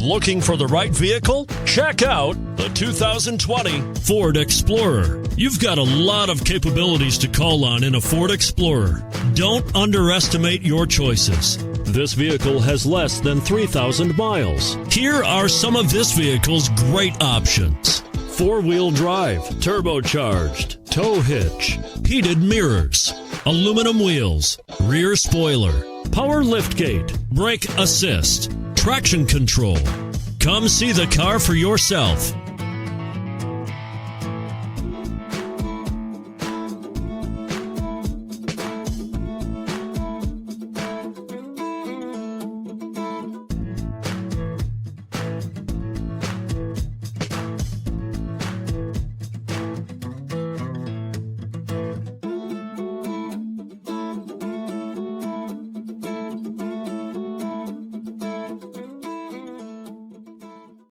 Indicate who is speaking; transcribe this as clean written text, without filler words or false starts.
Speaker 1: Looking for the right vehicle? Check out the 2020 Ford Explorer. You've got a lot of capabilities to call on in a Ford Explorer. Don't underestimate your choices. This vehicle has less than 3,000 miles. Here are some of this vehicle's great options: four-wheel drive, turbocharged, tow hitch, heated mirrors, aluminum wheels, rear spoiler, power liftgate, brake assist, traction control. Come see the car for yourself.